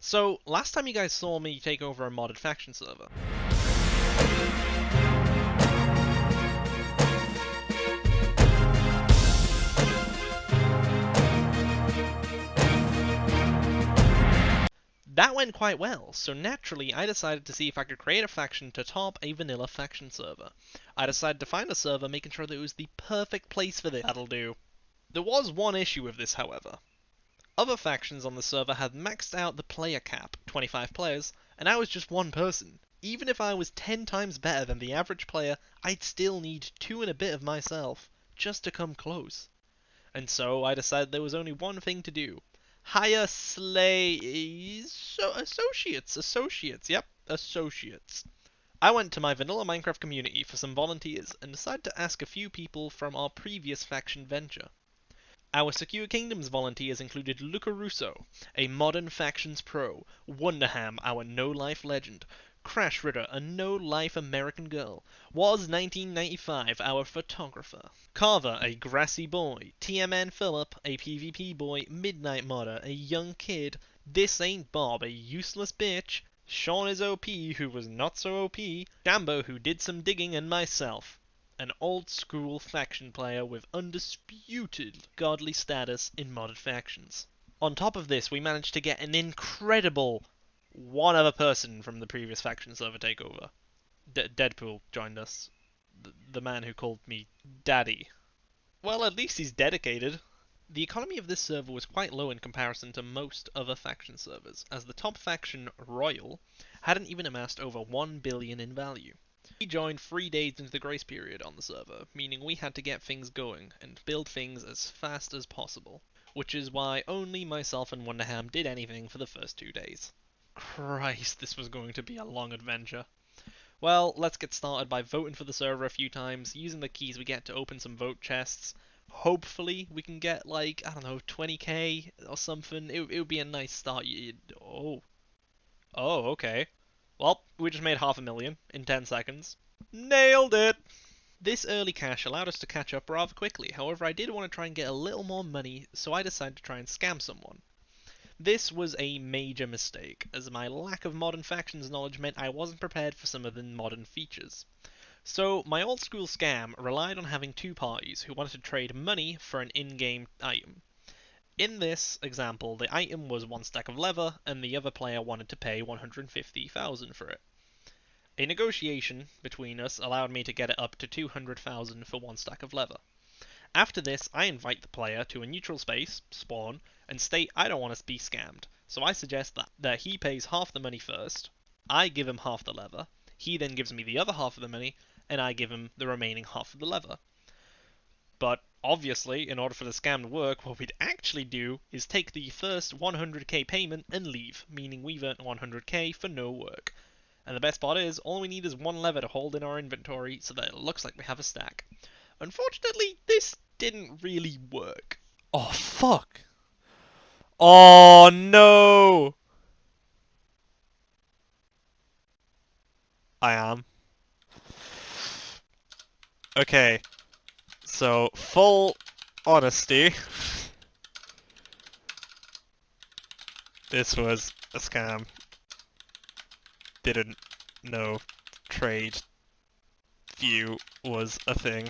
So, last time you guys saw me take over a modded faction server, that went quite well, so naturally I decided to see if I could create a faction to top a vanilla faction server. I decided to find a server making sure that it was the perfect place for this. That'll do. There was one issue with this, however. Other factions on the server had maxed out the player cap, 25 players, and I was just one person. Even if I was 10 times better than the average player, I'd still need 2 and a bit of myself, just to come close. And so I decided there was only one thing to do. Hire associates, yep, associates. I went to my vanilla Minecraft community for some volunteers and decided to ask a few people from our previous faction venture. Our Secure Kingdoms volunteers included Luca Russo, a modern factions pro, Wonderham, our no-life legend, Crash Ritter, a no-life American girl, Was 1995, our photographer, Carver, a grassy boy, TMN Phillip, a PvP boy, Midnight Modder, a young kid, This Ain't Bob, a useless bitch, Sean is OP, who was not so OP, Jambo, who did some digging, and myself, an old-school faction player with undisputed godly status in modded factions. On top of this, we managed to get an incredible one other person from the previous faction server takeover. Deadpool joined us. The man who called me Daddy. Well, at least he's dedicated. The economy of this server was quite low in comparison to most other faction servers, as the top faction, Royal, hadn't even amassed over 1 billion in value. We joined 3 days into the grace period on the server, meaning we had to get things going and build things as fast as possible, which is why only myself and Wonderham did anything for the first 2 days. Christ, this was going to be a long adventure. Well, let's get started by voting for the server a few times, using the keys we get to open some vote chests. Hopefully we can get, like, I don't know, 20k or something. It would be a nice start. Oh, okay. Well, we just made 500,000 in 10 seconds. Nailed it! This early cash allowed us to catch up rather quickly. However, I did want to try and get a little more money, so I decided to try and scam someone. This was a major mistake, as my lack of modern factions knowledge meant I wasn't prepared for some of the modern features. So my old school scam relied on having 2 parties who wanted to trade money for an in-game item. In this example, the item was 1 stack of leather, and the other player wanted to pay 150,000 for it. A negotiation between us allowed me to get it up to 200,000 for 1 stack of leather. After this, I invite the player to a neutral space, spawn, and state I don't want to be scammed, so I suggest that he pays half the money first, I give him half the leather, he then gives me the other half of the money, and I give him the remaining half of the leather. But obviously, in order for the scam to work, what we'd actually do is take the first 100k payment and leave, meaning we've earned 100k for no work. And the best part is, all we need is 1 leather to hold in our inventory so that it looks like we have a stack. Unfortunately, this didn't really work. Oh, fuck. Oh, no. I am. Okay. So, full honesty. This was a scam. Didn't know trade view was a thing.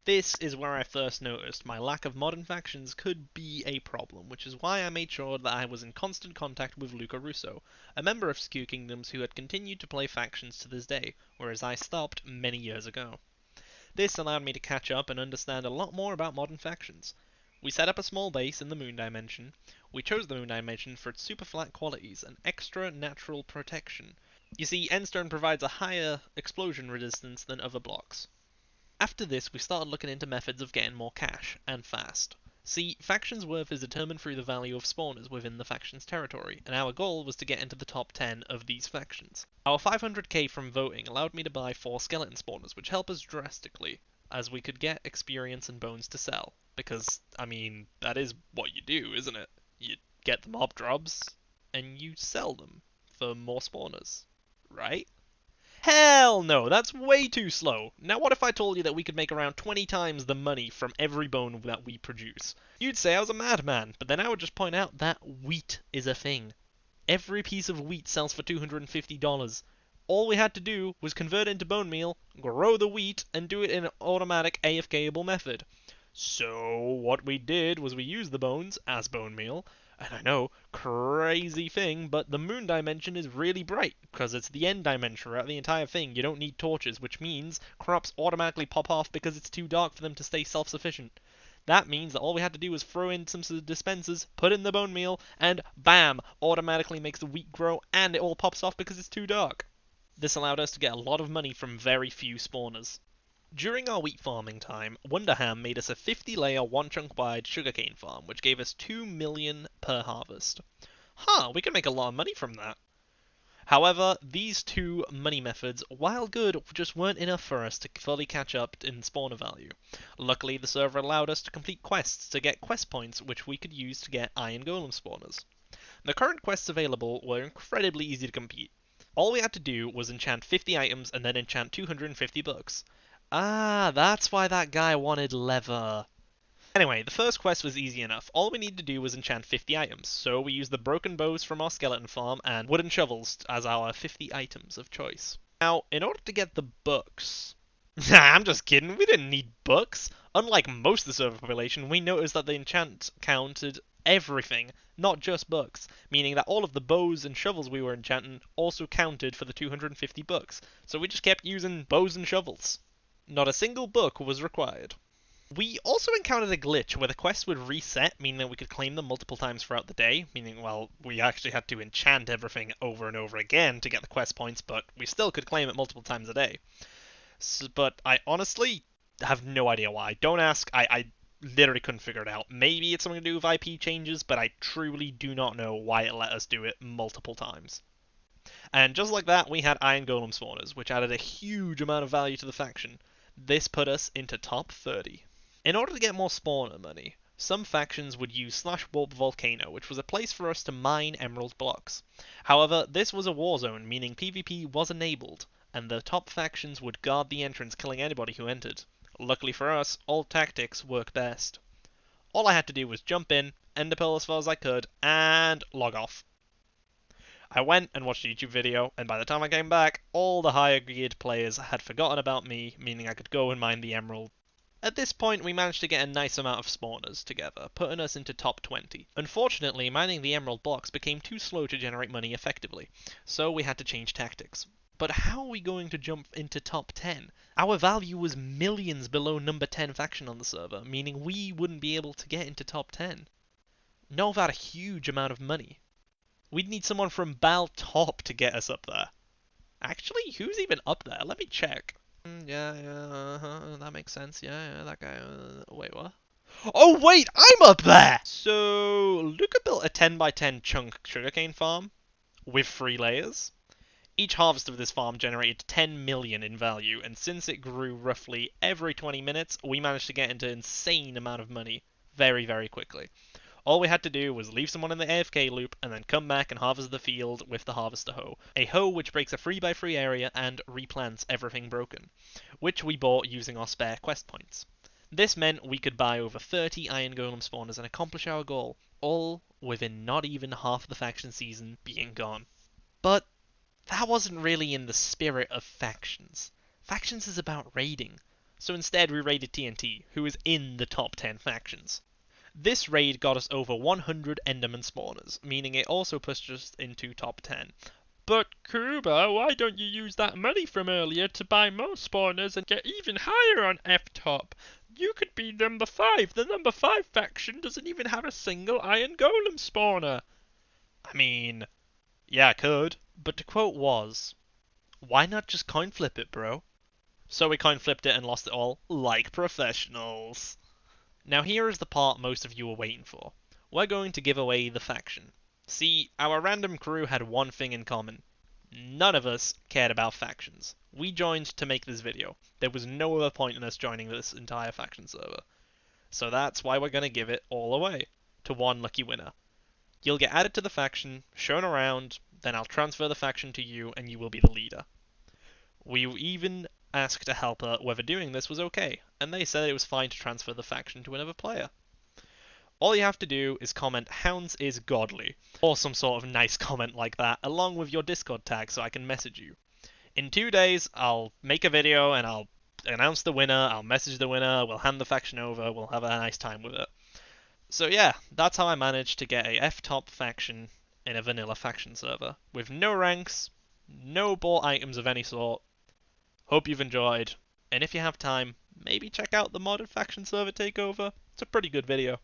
This is where I first noticed my lack of modern factions could be a problem, which is why I made sure that I was in constant contact with Luca Russo, a member of Secure Kingdoms who had continued to play factions to this day, whereas I stopped many years ago. This allowed me to catch up and understand a lot more about modern factions. We set up a small base in the Moon Dimension. We chose the Moon Dimension for its super flat qualities and extra natural protection. You see, Endstone provides a higher explosion resistance than other blocks. After this, we started looking into methods of getting more cash, and fast. See, factions' worth is determined through the value of spawners within the faction's territory, and our goal was to get into the top 10 of these factions. Our 500k from voting allowed me to buy 4 skeleton spawners, which help us drastically, as we could get experience and bones to sell. Because, I mean, that is what you do, isn't it? You get the mob drops, and you sell them for more spawners, right? Hell no, that's way too slow. Now what if I told you that we could make around 20 times the money from every bone that we produce? You'd say I was a madman, but then I would just point out that wheat is a thing. Every piece of wheat sells for $250. All we had to do was convert it into bone meal, grow the wheat, and do it in an automatic AFKable method. So what we did was we used the bones as bone meal, and I know, crazy thing, but the moon dimension is really bright, because it's the end dimension throughout the entire thing. You don't need torches, which means crops automatically pop off because it's too dark for them to stay self-sufficient. That means that all we had to do was throw in some dispensers, put in the bone meal, and bam, automatically makes the wheat grow, and it all pops off because it's too dark. This allowed us to get a lot of money from very few spawners. During our wheat farming time, Wonderham made us a 50-layer, one-chunk-wide sugarcane farm, which gave us 2 million per harvest. We can make a lot of money from that. However, these two money methods, while good, just weren't enough for us to fully catch up in spawner value. Luckily, the server allowed us to complete quests to get quest points, which we could use to get iron golem spawners. The current quests available were incredibly easy to complete. All we had to do was enchant 50 items and then enchant 250 books. That's why that guy wanted leather. Anyway, the first quest was easy enough. All we needed to do was enchant 50 items, so we used the broken bows from our skeleton farm and wooden shovels as our 50 items of choice. Now, in order to get the books... I'm just kidding, we didn't need books. Unlike most of the server population, we noticed that the enchant counted everything, not just books, meaning that all of the bows and shovels we were enchanting also counted for the 250 books, so we just kept using bows and shovels. Not a single book was required. We also encountered a glitch where the quests would reset, meaning that we could claim them multiple times throughout the day, meaning, well, we actually had to enchant everything over and over again to get the quest points, but we still could claim it multiple times a day. But I honestly have no idea why. Don't ask, I literally couldn't figure it out. Maybe it's something to do with IP changes, but I truly do not know why it let us do it multiple times. And just like that, we had Iron Golem spawners, which added a huge amount of value to the faction. This put us into top 30. In order to get more spawner money, some factions would use /warp volcano, which was a place for us to mine emerald blocks. However, this was a war zone, meaning PvP was enabled, and the top factions would guard the entrance, killing anybody who entered. Luckily for us, old tactics work best. All I had to do was jump in, ender pearl as far as I could, and log off. I went and watched a YouTube video, and by the time I came back, all the higher geared players had forgotten about me, meaning I could go and mine the emerald. At this point, we managed to get a nice amount of spawners together, putting us into top 20. Unfortunately, mining the emerald blocks became too slow to generate money effectively, so we had to change tactics. But how are we going to jump into top 10? Our value was millions below number 10 faction on the server, meaning we wouldn't be able to get into top 10. Not without a huge amount of money. We'd need someone from Bal Top to get us up there. Actually, who's even up there? Let me check. That makes sense. Yeah, that guy. Wait, what? Oh, wait, I'm up there! So, Luca built a 10 by 10 chunk sugarcane farm with 3 layers. Each harvest of this farm generated 10 million in value, and since it grew roughly every 20 minutes, we managed to get into an insane amount of money very, very quickly. All we had to do was leave someone in the AFK loop and then come back and harvest the field with the harvester hoe. A hoe which breaks a 3x3 area and replants everything broken, which we bought using our spare quest points. This meant we could buy over 30 iron golem spawners and accomplish our goal, all within not even half the faction season being gone. But that wasn't really in the spirit of factions. Factions is about raiding, so instead we raided TNT, who is in the top 10 factions. This raid got us over 100 Enderman spawners, meaning it also pushed us into top 10. But Kuba, why don't you use that money from earlier to buy more spawners and get even higher on F-top? You could be number 5. The number 5 faction doesn't even have a single iron golem spawner. I mean, yeah, I could, but to quote Woz, why not just coin flip it, bro? So we coin flipped it and lost it all, like professionals. Now here is the part most of you were waiting for. We're going to give away the faction. See, our random crew had one thing in common. None of us cared about factions. We joined to make this video. There was no other point in us joining this entire faction server. So that's why we're going to give it all away to one lucky winner. You'll get added to the faction, shown around, then I'll transfer the faction to you and you will be the leader. We even asked a helper whether doing this was okay, and they said it was fine to transfer the faction to another player. All you have to do is comment "Hounds is godly" or some sort of nice comment like that along with your Discord tag so I can message you. In 2 days, I'll make a video and I'll announce the winner, I'll message the winner, we'll hand the faction over, we'll have a nice time with it. So yeah, that's how I managed to get a F-top faction in a vanilla faction server, with no ranks, no bought items of any sort. Hope you've enjoyed, and if you have time, maybe check out the modded faction server takeover. It's a pretty good video.